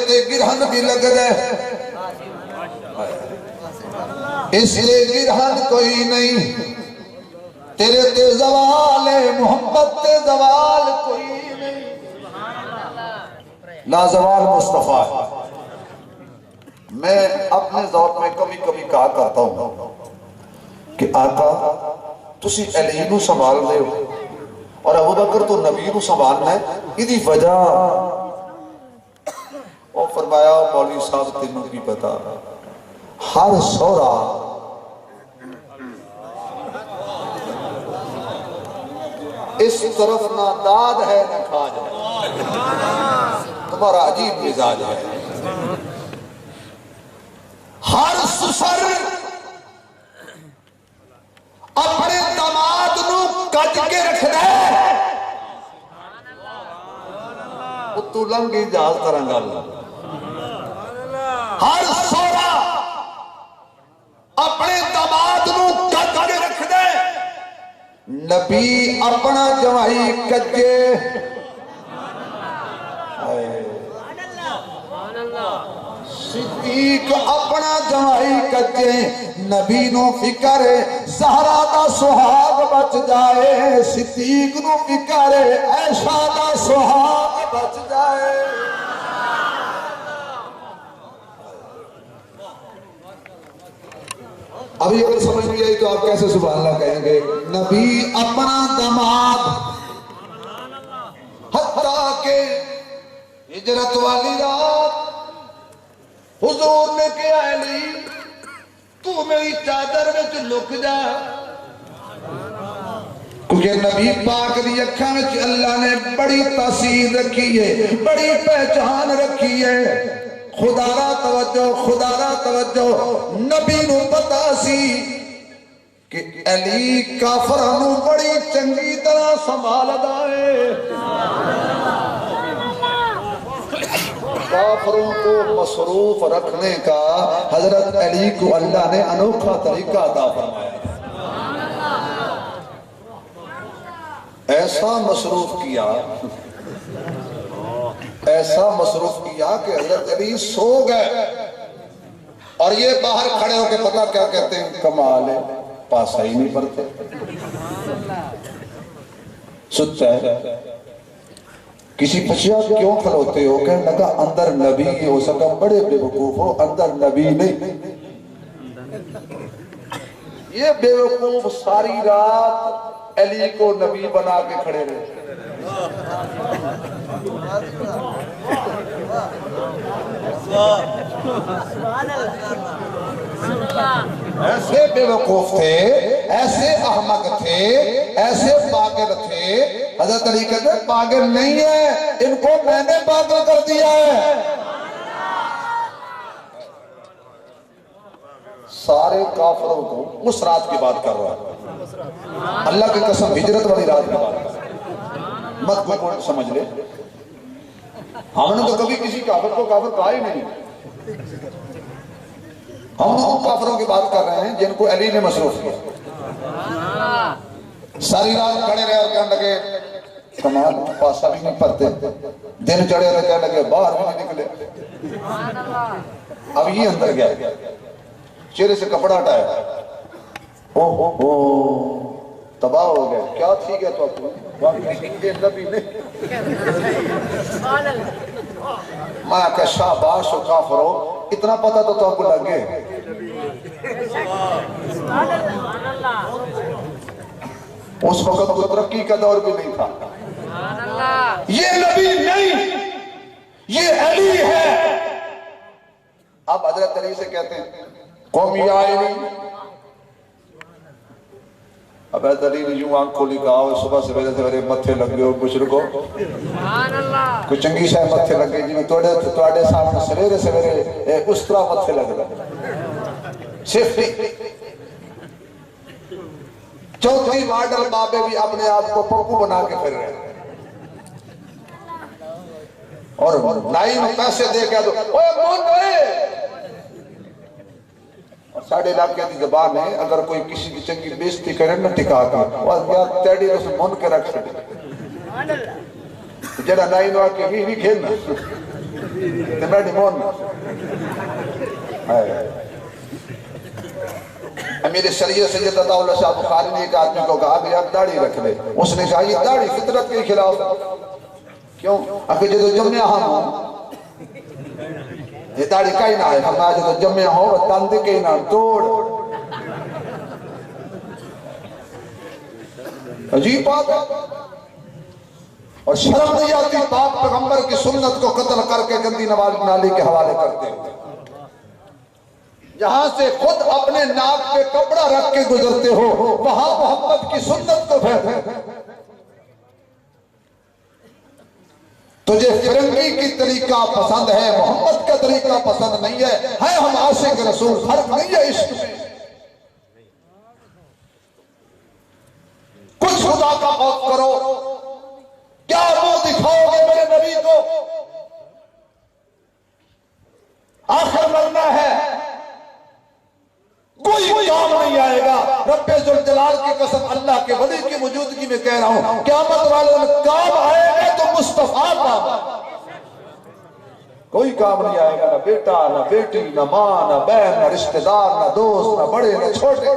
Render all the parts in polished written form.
تے گرہن بھی لگ دے اس لئے گرہن کوئی نہیں تیرے تے زوال ہے محبت تے زوال کوئی نہیں لا زوال مصطفیٰ میں اپنے ذوق میں کبھی کبھی کہا کرتا ہوں کہ آقا تسی علی نو سنبھال دے ہو اور ابو بکر تو نبی نو سنبھالنا ہے ادھی وجہ اور فرمایا مولوی صاحب تینوں کی پتا ہر سورا اس طرف نہ داد ہے نہ کھاج ہے تمہارا عجیب مزاج ہے ہر سسر اپنے دماد نو کج کے رکھ دے تو لنگی جاز کرنگا ہر سورا اپنے دماد نو کج کے رکھ دے نبی اپنا جوائی کجے صدیق اپنا جوائی کجے نبی نو فکر زہرا دا سہاگ بچ جائے صدیق نو فکر عائشہ دا سہاگ بچ جائے ابھی اگر سمجھ نہیں آئی تو آپ کیسے سبحان اللہ کہیں گے نبی اپنا دماد حتیٰ کہ ہجرت والی رات حضور نے کہا علی تو میری چادر میں لک جا کیونکہ نبی پاک دی اکھاں وچ اللہ نے بڑی تاثیر رکھی ہے بڑی پہچان رکھی ہے خدا را توجہ نبی نو پتا سی کہ علی کافرانو بڑی چنگی طرح سنبھال دائے کافروں کو مصروف رکھنے کا حضرت علی کو اللہ نے انوکھا طریقہ عطا فرمایا ایسا مصروف کیا کہ حضرت علی سو گئے اور یہ باہر کھڑے ہو کے پتہ کیا کہتے ہیں کمال ہے پاسا ہی نہیں پڑتے سچا ہے کسی پچھیا کیوں کھلوتے ہو کہنے لگا اندر نبی ہو سکا بڑے بے وقوف ہو اندر نبی نہیں یہ بے وقوف ساری رات علی کو نبی بنا کے کھڑے رہے ایسے بے وقوف تھے ایسے احمق تھے ایسے پاگل تھے حضرت علی کہتے ہیں پاگل نہیں ہے ان کو میں نے پاگل کر دیا ہے سارے کافروں کو اس رات کی بات کر رہا ہے اللہ کی قسم ہجرت والی رات کی بات کر رہا ہے مت کوئی پوائنٹ سمجھ لے ہم نے تو کبھی کسی کافر کو کافر کہا ہی نہیں ہم ان کافروں کی بات کر رہے ہیں جن کو علی نے مصروف کیا ساری رات کھڑے رہے اور کہنے لگے کمال پاسا بھی نہیں پڑھتے دن چڑھے رہے کہنے لگے باہر بھی نہیں نکلے اب یہ اندر گیا چہرے سے کپڑا ہٹایا تباہ ہو گئے کیا تھی گیا تو اپنے نبی نہیں میں کہ شاباش و کافرو اتنا پتا تو آپ کو لگے اس وقت کو ترقی کا دور بھی نہیں تھا یہ نبی نہیں یہ علی ہے اب حضرت علی سے کہتے ہیں قومی آئے نہیں اب حضرت علی نے یوں آنکھ کھولی کہا صبح سویرے سویرے متھے لگ گئے بشرکو کوئی چنگی شاہ متھے لگ گئے جی میں توڑے سامنے سویرے سویرے اس طرح متھے لگ گئے صرف چوتھی ماڈل بابے بھی اپنے آپ کو پپو بنا کے پھر رہے اور نائی میں پیسے دے کے دو اوے مون گئے ساڑھے علاقے کی زبان ہے اگر کوئی کسی کی چنگی بیشتی کرے نہ ٹکا کر وہ یار تیڑی اسے من کے رکھ سکتے جڑا نائی نوا کے بھی کھیلنا تے بیٹھی مون امیر شریعت سید عطا اللہ شاہ بخاری نے ایک آدمی کو کہا کہ آپ داڑھی رکھ لے. اس نے کہا یہ داڑھی فطرت کے خلاف. کیوں؟ اگر جو جمعہ ہم ہوں یہ داڑھی کئی نہ ہے. فرمایا جو جمعہ ہو تند کے نہ توڑ. عجیب بات ہے. اور شرم نہیں آتی پاک پیغمبر کی سنت کو قتل کر کے گندی نالی کے حوالے کرتے ہیں. جہاں سے خود اپنے ناک پہ کپڑا رکھ کے گزرتے ہو وہاں محمد کی سنت کو پھیلتے. تجھے فرنگی کی طریقہ پسند ہے محمد کا طریقہ پسند نہیں ہے ہم عاشق رسول. فرق نہیں ہے عشق میں. کچھ خدا کا خوف کرو. کیا منہ دکھاؤ گے میرے نبی کو؟ آخر مرنا ہے. کوئی کام نہیں آئے گا. رب ذوالجلال کی قسم اللہ کے ولی کی موجودگی میں کہہ رہا ہوں قیامت والے دن کام آئے گا تو مصطفیٰ کا. کوئی کام نہیں آئے گا. نہ بیٹا نہ بیٹی نہ ماں نہ بہن نہ رشتہ دار نہ دوست نہ بڑے نہ چھوٹے.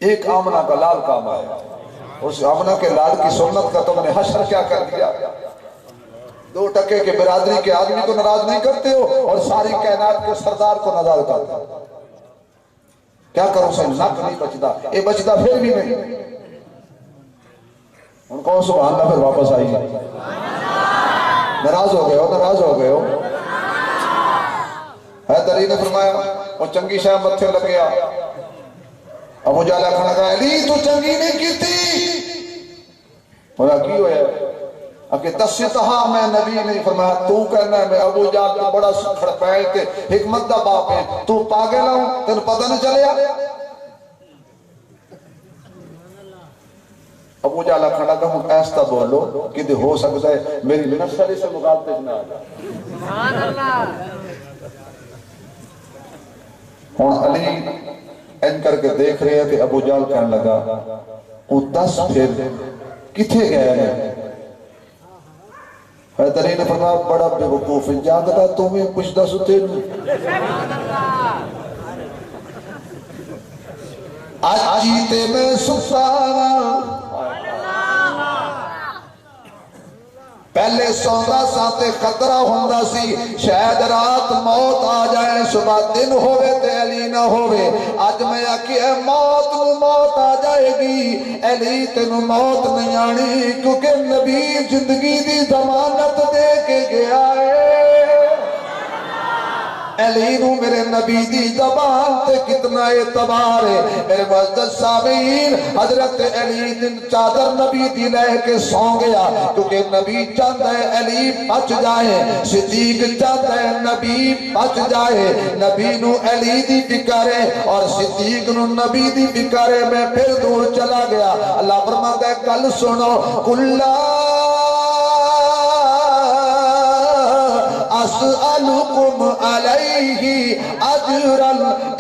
ایک آمنہ کا لال کام آئے گا. اس آمنہ کے لال کی سنت کا تم نے حشر کیا کر دیا. 2 ٹکے کے برادری کے آدمی کو ناراض نہیں کرتے ہو اور ساری کائنات کے سردار کو ناراض کرتے ہو. کیا کرو سن نک نہیں بچتا. اے بچتا پھر بھی نہیں. ان کو سبحان اللہ پھر واپس آئی. ناراض ہو گئے ہو. حیدری نے فرمایا وہ چنگی شاہ متھے لگ گیا. ابو جہل کھڑا کہا علی تو چنگی نہیں کی تھی. بولا کی ہویا کہ دستہا میں نبی نہیں. فرمایا تو کہنا ہے میں ابو جہل کا بڑا سکھڑ پائے تھے حکمت دا باپ ہے. تو پاگل ہوں تین پتہ نہیں چلیا. ابو جہل کھڑا کہا ہوں ایسا بولو کہ ہو سکتا ہے میری نسل سے مقابلے نہ آ جائے. سبحان اللہ. ہوں علی این کر کے دیکھ رہے ہیں کہ ابو جہل کہنے لگا وہ 10 پھر کتھے گئے ہیں. حیدری نے فرمایا بڑا بے وقوف جانتا تمہیں کچھ دس ہوتے آج جیتے میں سفارا پہلے سوندا ساتے خطرہ ہوندہ سی شاید رات موت آ جائے صبح دن ہوئے تے علی نہ ہوئے. آج میں آکی ہے موت آ جائے گی. علی تینو موت نہیں آنی کیونکہ نبی زندگی دی ضمانت دے کے گیا ہے. علی نو میرے نبی دی زبان تے کتنا اعتبار ہے. میرے معزز سامعین حضرت علی دن چادر نبی دی لے کے سو گیا کیونکہ نبی چاہتا ہے علی بچ جائے. صدیق چاہتا ہے نبی بچ جائے. نبی نو علی دی فکر ہے اور صدیق نو نبی دی فکر ہے. میں پھر دور چلا گیا. اللہ فرماتا ہے کل سنو کلا اسألكم عليه اجرا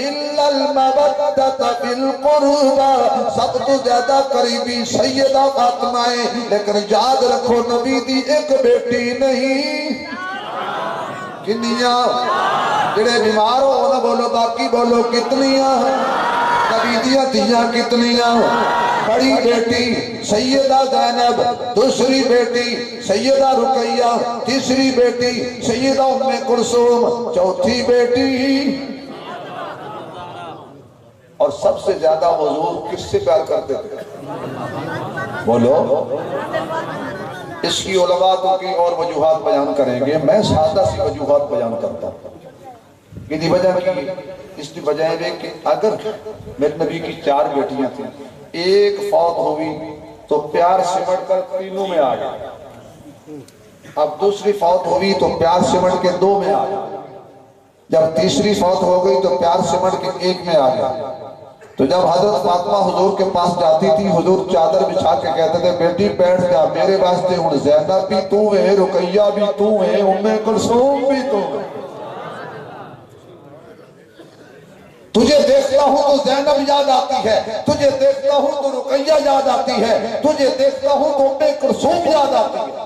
الا المودة بالقربى. سب تو زیادہ قریبی سیدہ فاطمہ ہے لیکن یاد رکھو نبی دی ایک بیٹی نہیں. کنیاں جڑے بیمار ہو نہ بولو باقی بولو کتنیاں. نبی دیاں دیاں کتنیاں. بڑی بیٹی سیدہ زینب, دوسری بیٹی سیدہ رقیہ, تیسری بیٹی سیدہ ام کلثوم, چوتھی بیٹی. اور سب سے زیادہ حضور کس سے پیار کرتے تھے بولو؟ اس کی علماء تو کی اور وجوہات بیان کریں گے. میں سادہ سی وجوہات بیان کرتا ہوں. کتنی وجہ کی؟ اس کی وجہ ہے کہ اگر میرے نبی کی 4 بیٹیاں تھیں, ایک فوت ہوئی تو پیار سمٹ کر 3 میں آ گیا. اب دوسری فوت ہوئی تو پیار سمٹ کے 2 میں آ گیا. جب تیسری فوت ہو گئی تو پیار سمٹ کے 1 میں آ گیا. تو جب حضرت فاطمہ حضور کے پاس جاتی تھی حضور چادر بچھا کے کہتے تھے بیٹی بیٹھ جا میرے واسطے ہوں زینب بھی تو ہے, رقیہ بھی تو ہے, ام کلثوم بھی تو ہے. تجھے دیکھتا ہوں تو زینب یاد آتی ہے, تجھے دیکھتا ہوں تو رقیہ یاد آتی ہے, تجھے دیکھتا ہوں تو ام کلثوم یاد آتی ہے.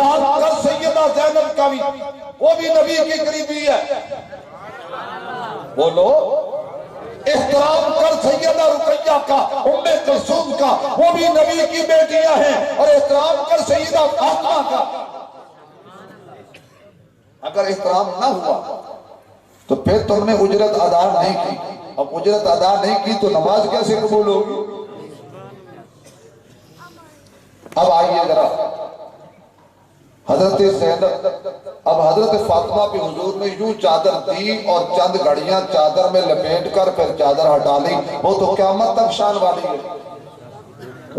احترام کر سیدہ زینب کا بھی، وہ بھی نبی کی قریبی ہے، بولو احترام کر سیدہ رقیہ کا، ام کلثوم کا، وہ بھی نبی کی بیٹیاں ہیں، اور احترام کر سیدہ فاطمہ کا۔ اگر احترام نہ ہوا تو پھر تم نے اجرت ادا نہیں کی، اب اجرت ادا نہیں کی تو نماز کیسے قبول ہوگی؟ اب آئیے ذرا حضرت زینب، اب حضرت فاطمہ پہ حضور نے یوں چادر دی اور چند گھڑیاں چادر میں لپیٹ کر پھر چادر ہٹا لی، وہ تو قیامت تک شان والی ہے۔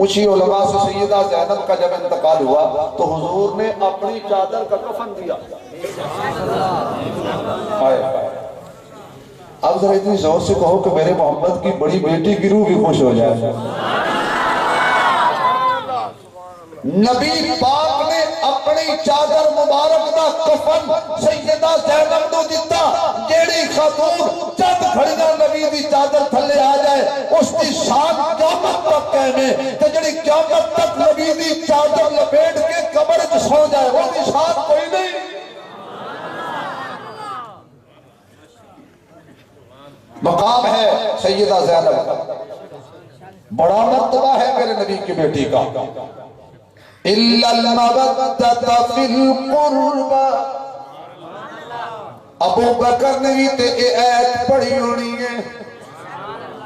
اسی علماء سے سیدہ زینب کا جب انتقال ہوا تو حضور نے اپنی چادر کا کفن دیا۔ اب ذرا اتنی زور سے کہو کہ میرے محمد کی بڑی بیٹی کی روح بھی خوش ہو جائے۔ نبی پاک نے اپنی چادر مبارک دا کفن سیدہ زینب نو دیتا، جیڑی خاتون چند گھڑیاں نبی دی چادر تھلے آ جائے اس دی شان قیامت تک کہنے، کہ جیڑی قیامت تک نبی دی چادر لپیٹ کے قبر میں سو جائے وہ دی شان کوئی نہیں۔ مقام ہے سیدہ زینب، بڑا مرتبہ ہے میرے نبی کی بیٹی کا۔ إِلَّا الْمَوَدَّةَ فِي الْقُرْبَى، ابو بکر نے بھی تے اے ایت پڑھی ہونی ہے،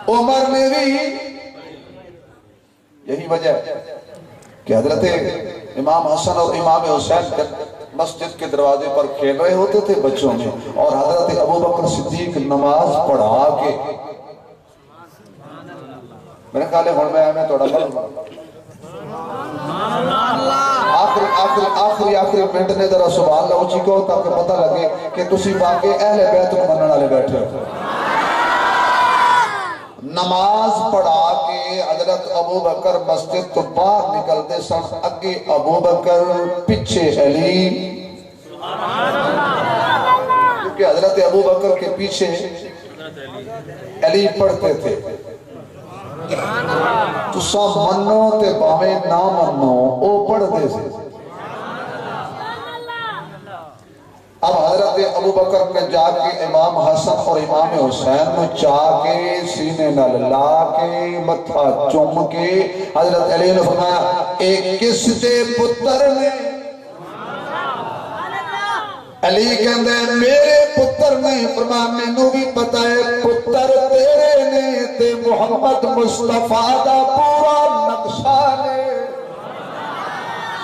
عمر نے بھی، یہی وجہ کہ حضرت امام حسن اور امام حسین مسجد کے دروازے پر کھیل رہے ہوتے تھے بچوں میں، اور حضرت ابو بکر صدیق نماز پڑھا کے، میرے خیال ہے میں تھوڑا آخری منٹ نے ذرا سبحان اللہ اچھی کو تاکہ پتہ لگے کہ تسی باقی اہل بیت کو منن والے بیٹھے ہو۔ نماز پڑھا کے حضرت ابو بکر مسجد تو باہر نکلتے سن، اگے ابو بکر پیچھے علی، کیونکہ حضرت ابو بکر کے پیچھے علی پڑھتے تھے۔ تو سب منو تے باویں نہ منو او پڑھ دے سے۔ اب حضرت ابو بکر نے جا کے امام حسن اور امام حسین نے چاہ کے سینے نہ لا کے متھا چوم کے حضرت علی نے فرمایا ایک کس دے پتر نے، علی کہندے میرے پتر نے، فرمایا مینوں بھی پتہ ہے پتر تیرے نے تے محمد مصطفیٰ دا پورا نقشہ نے،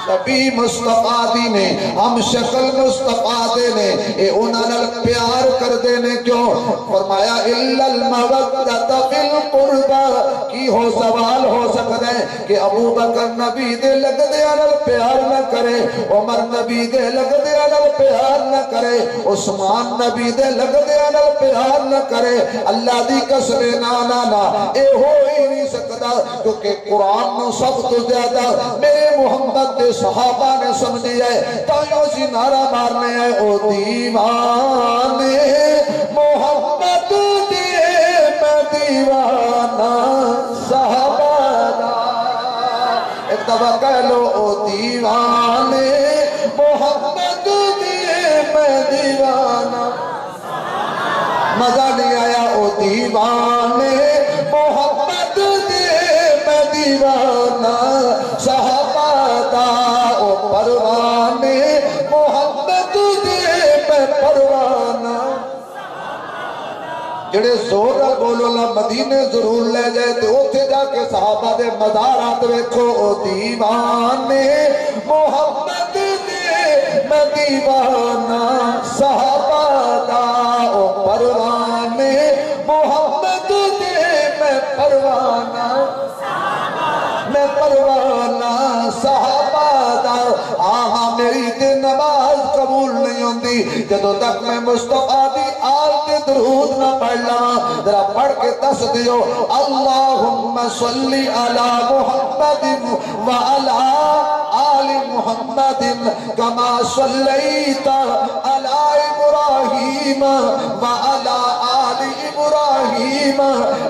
شبی مصطفیٰ دی نے، ہم شکل مصطفیٰ دے نے، اے انہاں نال پیار کر دے نے کیوں؟ فرمایا اِلَّا الْمَوَدَّةَ فِي الْقُرْبَى، کی ہو سوال ہو سکتا ہے کہ ابو بکر نبی دے لگ دے نال پیار نہ کرے، عمر نبی دے لگ دے نال پیار نہ کرے، عثمان نبی دے لگ دے نال پیار نہ کرے، اللہ دی قسم نا نا نا اے ہو ہی نہیں سکتا، کیونکہ قرآن نو سب تو زیادہ میرے محمد دے صحابہ نے سمجھی ہے، تائیوں سی نعرہ مارنے ہیں او دیوانے محمد دے میں دیوانہ صحابہ دا، ایک دفعہ کہہ لو او دیوانے محمد دے میں دیوانہ، مزہ نہیں آیا او دیوانے محمد دے میں دیوانہ صحابہ دا، او پروانے محمد دے میں پروانہ، جڑے زور نال بولو نا مدینے ضرور لے جائے تے اوتھے جا کے صحابہ دے مزارات ویکھو، او دیوانے محمد دے میں دیوانہ صحابہ دا، او پروانے محمد دے میں پروانہ، میں پروانہ صحابہ دا، آہاں میری تے نماز قبول نہیں ہوندی جدوں تک میں مصطفیٰ دی آل تے درود نہ پڑھ لواں، ذرا پڑھ کے دس دیو اللہم صلی علی محمد وعلی آل محمد کما صلیت علی ابراہیم وعلی آل ابراہیم إبراهيم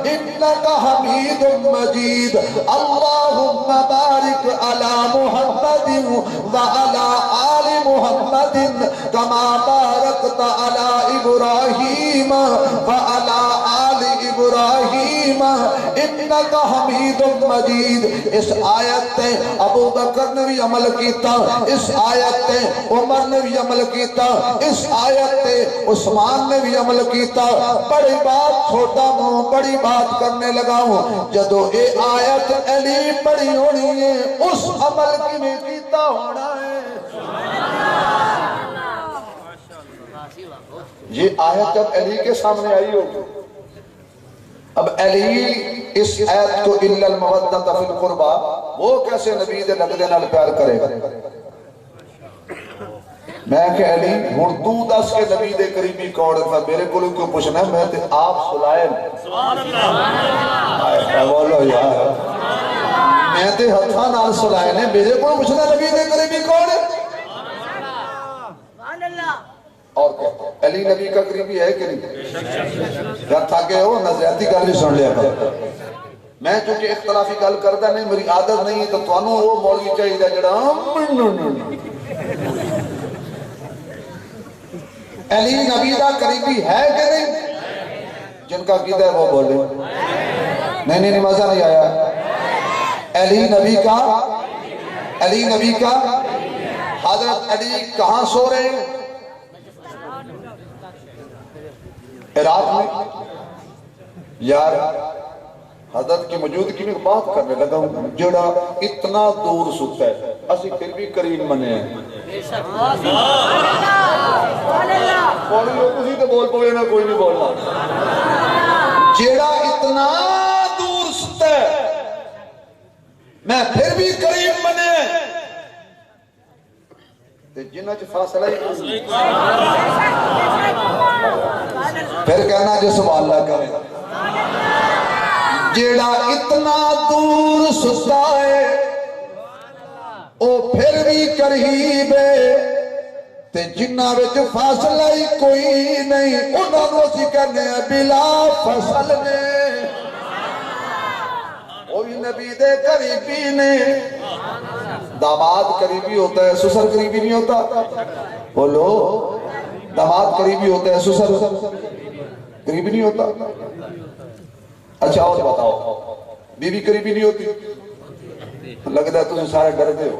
إنك حميد مجيد اللهم بارك على محمد وعلى آل محمد كما باركت على إبراهيم وعلى آل إبراهيم إنك حميد مجيد. اس آیت تے ابو بکر نے بھی عمل کیتا، اس آیت تے عمر نے بھی عمل کیتا، اس آیت تے عثمان نے بھی عمل کیتا. بڑی بات چھوٹا ہوں، بڑی بات کرنے لگا ہوں. جدو اے آیت علی پڑھی ہونی ہے اس عمل کی میں کیتا ہونا ہے. یہ آیت جب علی کے سامنے آئی ہوگی، اب علی اس آیت کو الا المودۃ فی القربى وہ کیسے نبی دے لگدے نال پیار کرے گا؟ میں کہ علی ہن تو دس کے نبی دے قریبی کون ہے؟ میرے کو کیوں پوچھنا ہے؟ میں تے آپ سلائم سبحان اللہ بولو یار، میں تے ہتھاں نال سلائے نے، میرے کو پوچھنا نبی دے قریبی کون ہے؟ سبحان اللہ. اور کہتے ہیں علی نبی کا قریبی ہے کہ نہیں؟ جب تھاکے ہو نزیاتی گل بھی سن لیا کر. میں چونکہ اختلافی گل کرتا نہیں، میری عادت نہیں ہے، تو تانوں وہ مولوی چاہیے جڑا علی نبی کا قریبی ہے کہ نہیں؟ جن کا عقیدہ ہے وہ بولے. نہیں مزہ نہیں آیا. علی نبی کا حضرت علی کہاں سو رہے ہیں؟ عراق میں. یار حضرت کی موجودگی میں بات کرنے لگا ہوں، جڑا اتنا دور ستا ہے اسی پھر بھی قریب منے ہیں. بولی لوگ اسی تو بول پوئے نا، کوئی نہیں بولنا. جڑا اتنا دور ستا ہے میں پھر بھی قریب منے ہیں، جنہ چ فاصلہ ہی پھر کہنا جو سبحان اللہ کرے. جیڑا اتنا دور ستا ہے او پھر بھی قریب ہے، تے جنہ وچ فاصلہ ہی کوئی نہیں انہاں نوں اسی کہنے ہیں بلا فصل نے. وہ بھی نبی دے قریبی نے. داماد قریبی ہوتا ہے، سسر قریبی نہیں ہوتا. بولو داماد قریبی ہوتا ہے، سسر قریبی نہیں ہوتا. اچھا اور بتاؤ بی بی قریبی نہیں ہوتی؟ لگتا ہے تم سارے ڈرتے ہو،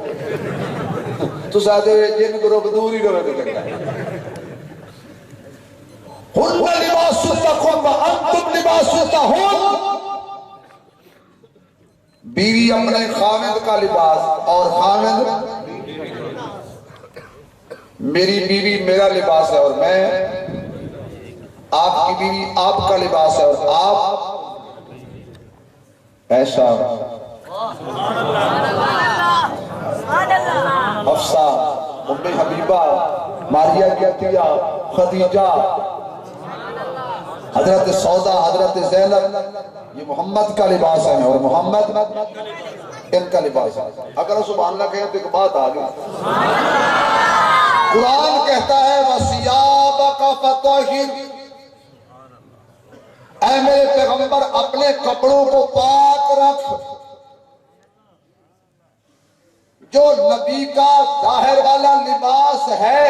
تو ساتھ جن کو روک دور ہی کرو تو لگتا ہے. ہن لباس لکم وانتم لباس لہن. بیوی اپنے خاوند کا لباس اور خاوند میری بیوی میرا لباس ہے، اور میں آپ کی بیوی آپ کا لباس ہے، اور آپ ایسا. حفصہ، ام حبیبہ، ماریہ کہتیہ، خدیجہ، حضرت سودا، حضرت زینب، یہ محمد کا لباس ہے اور محمد ان کا لباس ہے. اگر سبحان اللہ کہیں تو ایک بات آگئی. قرآن کہتا ہے وَثِيَابَكَ فَطَهِّرْ، اے میرے پیغمبر اپنے کپڑوں کو پاک رکھ. جو نبی کا ظاہر والا لباس ہے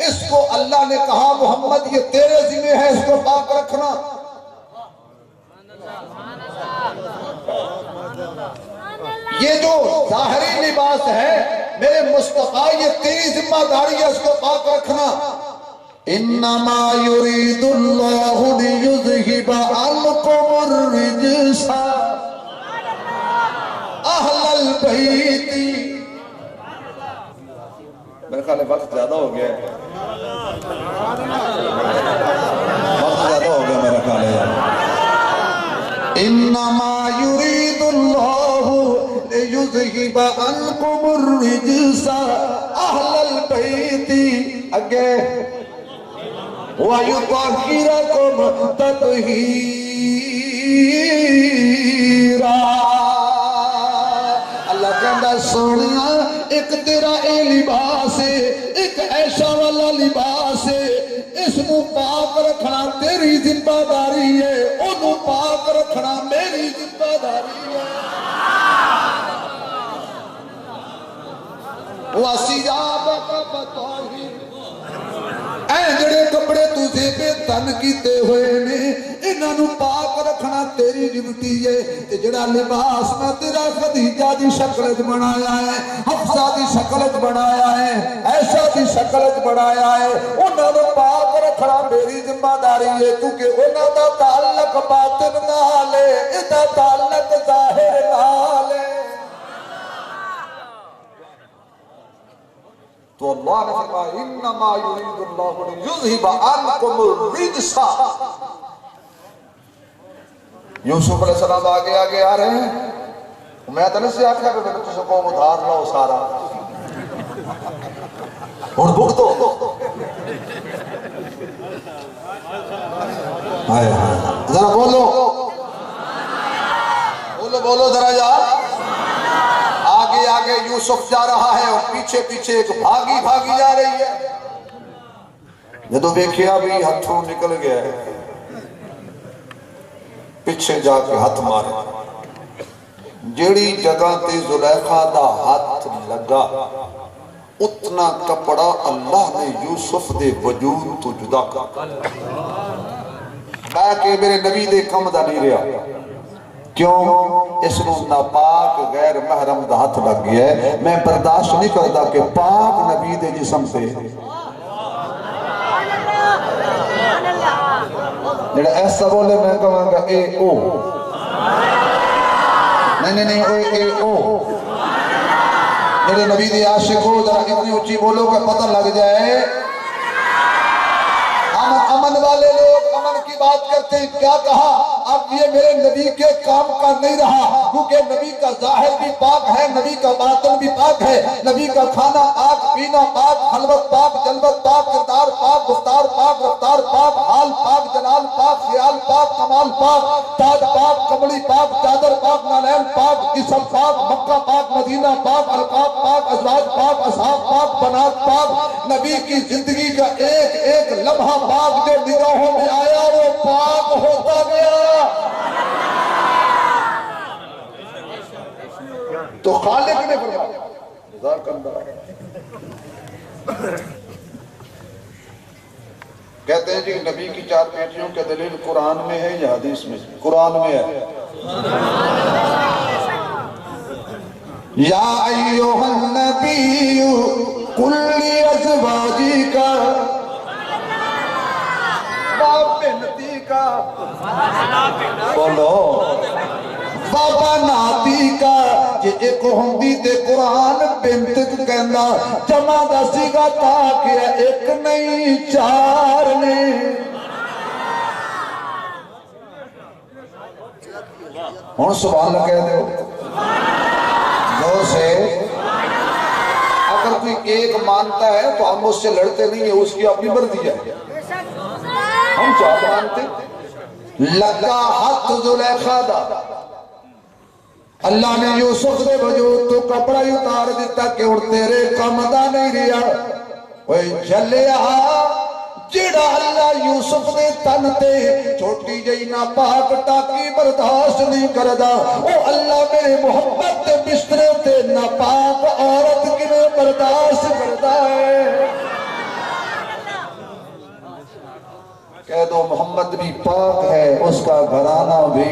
اس کو اللہ نے کہا محمد یہ تیرے ذمہ ہے، اس کو پاک رکھنا. یہ جو ظاہری لباس ہے میرے مصطفیٰ یہ تیری ذمہ داری ہے، اس کو پاک رکھنا. انما یرید اللہ لیذہب عنکم الرجس اہل البیت. میرے خیال ہے وقت زیادہ ہو گیا ہے، وقت زیادہ ہو گیا میرا خیال ہے. انما یرید اللہ لیذہب عنکم الرجس اہل البیت. اگے وَيُطَهِّرَكُمْ تَطْهِيرًا. اللہ کہتا سونیا ایک تیرا اے لباس ہے، ایک ایسا والا لباس ہے، اس نو پاک رکھنا تیری ذمہ داری ہے، انہوں پاک رکھنا میری ذمہ داری ہے۔ وَسِيَابَكَ فَطَهِّرْ، اے جڑے کپڑے تُجھے بے تن کیتے ہوئے نے انہاں نو پاک رکھنا تیری ڈیوٹی ہے۔ تے جڑا لباس میں تیرا خدیجہ دی شکل وچ بنایا ہے، حفصہ دی شکل وچ بنایا ہے، عائشہ دی شکل وچ بنایا ہے، انہاں نو پاک رکھنا میری ذمہ داری ہے، کیونکہ انہاں دا تعلق باطن نال ہے، ادا تعلق ظاہر نال ہے۔ تو اللہ نے فرمایا انما یرید اللہ لیذھب عنکم الرجس۔ یوسف علیہ السلام آگے آگے آ رہے ہیں، میں تو نہیں سے آخیا کہ میں تجھے قوم ادھار لاؤ سارا اور بک دو۔ ذرا بولو بولو بولو ذرا یار۔ آگے آگے یوسف جا رہا ہے اور پیچھے پیچھے ایک بھاگی بھاگی جا رہی ہے۔ جدو دیکھیا بھی ہتھوں نکل گیا ہے، پیچھے جا کے ہاتھ مارے، جیڑی جگہ تے زلیخا دا ہاتھ لگا اتنا کپڑا اللہ نے یوسف دے وجود تو جدا کر۔ میں کہ میرے نبی دے کم دا نہیں رہا، کیوں؟ اس نو ناپاک غیر محرم دا ہاتھ لگ گیا ہے، میں برداشت نہیں کرتا کہ پاک نبی دے جسم سے جڑا ایسا بولے میں کہوں گا اے او، نہیں اے او، میرے نبی دی عاشق ہو ذرا اتنی اونچی بولو کہ پتہ لگ جائے۔ ہم امن والے لوگ امن کی بات کرتے ہیں، کیا کہا؟ اب یہ میرے نبی کے کام کا نہیں رہا، کیونکہ نبی کا ظاہر بھی پاک ہے، نبی کا باطن بھی پاک ہے، نبی کا کھانا آگ پینا پاک، خلوت پاک، جلوت پاک، کردار پاک، گفتار پاک، رفتار پاک، حال پاک، جلال پاک، خیال پاک، کمال پاک، تاج پاک، کملی پاک، چادر پاک، نالین پاک، جسم پاک، مکہ پاک، مدینہ پاک، القاب پاک، ازواج پاک، اصحاب پاک، بنات پاک۔ نبی کی زندگی کا ایک ایک لمحہ پاک جو نگاہوں میں آیا وہ پاک ہوتا گیا۔ تو خالق نے فرمایا ذاک اللہ، کہتے ہیں جی نبی کی چار بیٹیوں کے دلیل قرآن میں ہے یا حدیث میں؟ قرآن میں ہے۔ یا ایھا النبی قل لازواجک بنتیکا، بولو بابا ناتی کا، جے ایک ہوندی تے قرآن بنت کہندا جمع دا سیگا تاکہ ایک نہیں چار نے۔ ہن سبحان اللہ کہہ دو زور سے۔ اگر کوئی ایک مانتا ہے تو ہم اس سے لڑتے نہیں ہیں، اس کی اپنی مرضی ہے، ہم چار مانتے۔ لگا ہاتھ زلیخا دا، اللہ نے یوسف دے وجود تو کپڑا ہی اتار دیتا کہ اور تیرے کم دا نہیں رہا۔ اوے جلیا جڑا اللہ یوسف دے تن تے چھوٹی جئی ناپاک ٹاکی برداشت نہیں کردا، او اللہ میرے محبت دے بسترے تے ناپاک عورت کیویں برداشت کردا ہے۔ کہہ دو محمد بھی پاک ہے، اس کا گھرانہ بھی،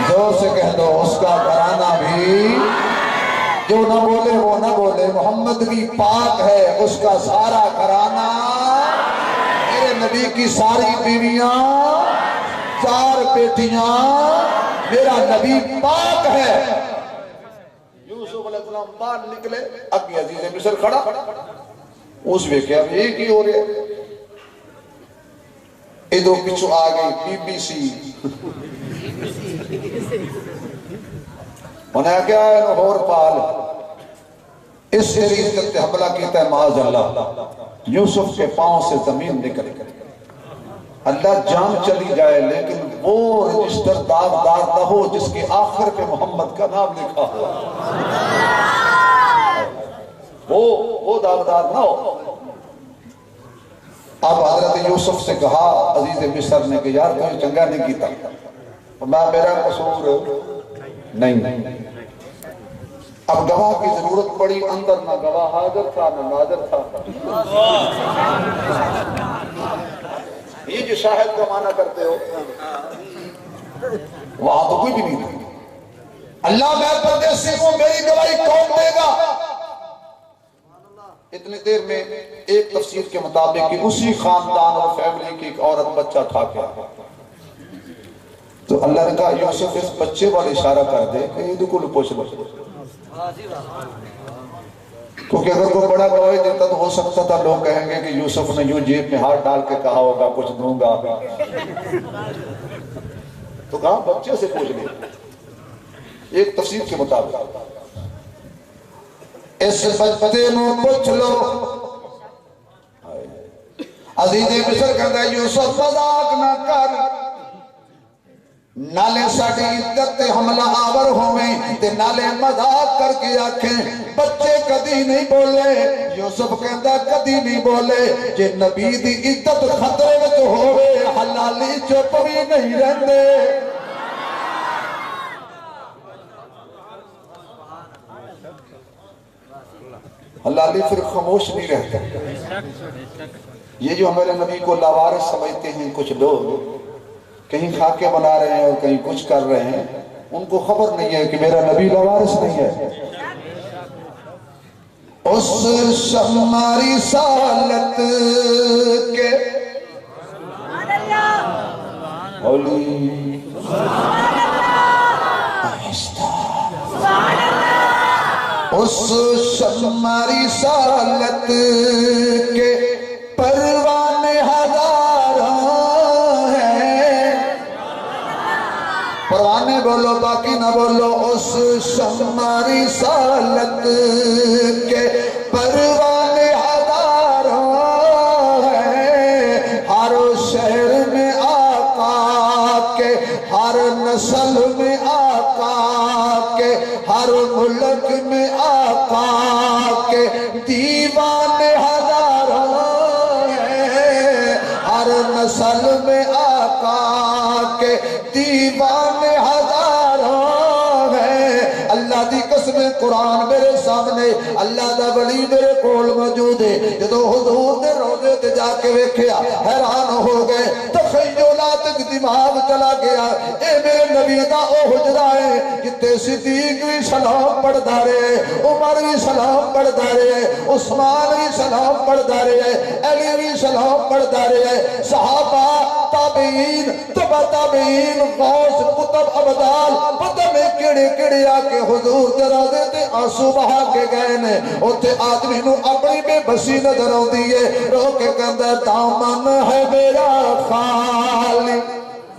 زور سے کہہ دو اس کا گھرانہ بھی، جو نہ بولے وہ نہ بولے، محمد بھی پاک ہے، اس کا سارا گھرانہ۔ میرے نبی کی ساری بیویاں، چار بیٹیاں، میرا نبی پاک ہے۔ یوسف علیہ السلام باہر نکلے، اگے عزیز مصر کھڑا، اس میں کیا ایک ہی ہو رہے، ادھر پیچھو آ گئی بی سی، انہیں کیا ہے ہور پال، اس سے عزت حملہ کیتا ہے معاذ اللہ، یوسف کے پاؤں سے زمین نکل گئی۔ اللہ جان چلی جائے لیکن وہ رجسٹر داغدار نہ ہو جس کے آخر پہ محمد کا نام لکھا ہوا، وہ داغدار نہ ہو۔ اب حضرت یوسف سے کہا عزیز مصر نے کہ یار تو چنگا نہیں کیتا، میں میرا قصور نہیں۔ اب گواہ کی ضرورت پڑی، اندر نہ گواہ حاضر تھا نہ ناظر تھا۔ یہ جو شاہد کا معنی کرتے ہو وہاں تو کوئی بھی نہیں تھا۔ اللہ میں پردیسی ہوں، میری گواہی کون دے گا؟ اتنی دیر میں ایک تفسیر کے مطابق کہ اسی خاندان اور فیملی کی ایک عورت بچہ تھا کیا، تو اللہ نے کہا یوسف اس بچے والے اشارہ کر دے کہ یہ کو پوچھ لو، کیونکہ اگر کوئی بڑا گواہی دیتا تو ہو سکتا تھا لوگ کہیں گے کہ یوسف نے یوں جیب میں ہاتھ ڈال کے کہا ہوگا کچھ دوں گا، تو کہا بچے سے پوچھ لے۔ ایک تفسیر کے مطابق اس بچے نو پوچھ لو۔ عزیز مصر کہتا ہے یوسف مذاق نہ کر، نالے ساڑی عزت حملہ آور ہوئے تے نالے مذاق کر کے آکھیں بچے کدی نہیں بولے۔ یوسف کہتا کدی نہیں بولے، جے نبی دی عزت خطرے وچ ہوئے حلالی چپ بھی نہیں رہندے۔ حلالی پھر خاموش نہیں رہتا۔ یہ جو ہمارے نبی کو لاوارث سمجھتے ہیں کچھ لوگ، کہیں خاکے بنا رہے ہیں اور کہیں کچھ کر رہے ہیں، ان کو خبر نہیں ہے کہ میرا نبی لاوارث نہیں ہے۔ اس شماری سالت کے ہولی اس شماری سالت کے پروانے ہزاروں ہیں، پروانے بولو باقی نہ بولو۔ اس شماری سالت کے پروانے ہزاروں ہیں، ہر شہر میں آقا کے، ہر نسل میں آقا کے، ہر ملک میں آقا کے دیوانے ہزاروں ہیں، ہر نسل میں آقا کے دیوانے ہزاروں ہیں۔ اللہ دی قسم قرآن میرے سامنے، اللہ دا ولی میرے کول موجود ہے، جدو حضور دے روضے تے جا کے ویکھیا حیران ہو گئے، تخیلات دماغ چلا گیا۔ اے میرے نبی دا او حجرہ ہے جتے صدیق بھی سلام پڑھدا رہے، عمر بھی سلام پڑھدا رہے، عثمان بھی سلام پڑھدا رہے، علی بھی سلام پڑھدا رہے، صحابہ، تابعین، تبع تابعین، غوث، قطب، ابدال، پتہ میں کیڑے کیڑے آکے حضور دے روضے تے آنسو بہا کے گئے نے۔ اوتے آدمی نو اپنی بے بسی نظر آندی ہے، رو کے کہندا دامن ہے میرا خالی،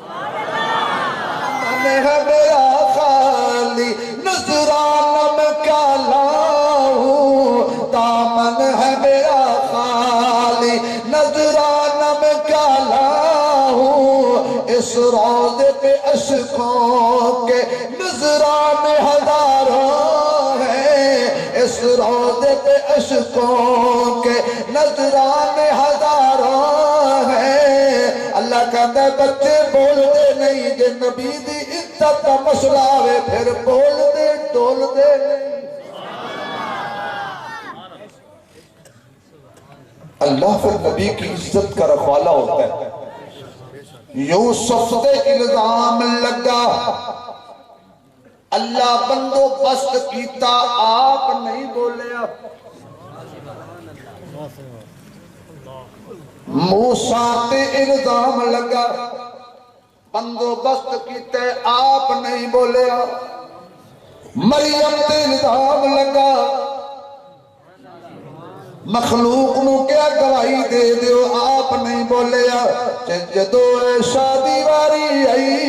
دامن ہے میرا خالی، نذرانہ میں کیا لاؤں، دامن ہے میرا خالی، نذرانہ میں کیا لاؤں، اس روضے پہ اشکوں کے نذرانے ہزاروں ہیں، اس روضے پہ اشکوں کے نذرانے ہزاروں ہیں۔ اللہ کہتا ہے بچے بول دے نہیں، جے نبی دی عزت کا مسئلہ آوے پھر بول دے ڈول دے نہیں۔ اللہ پھر نبی کی عزت کا رکھوالا ہوتا ہے۔ یوسف سے الزام لگا، اللہ بندوبست کیتا آپ نہیں بولیا، موسیٰ تے الزام لگا، بندوبست کیتے آپ نہیں بولیا، مریم تے الزام لگا، مخلوق نو کیا گواہی دے دیو آپ نہیں بولیا۔ جدو شادی واری آئی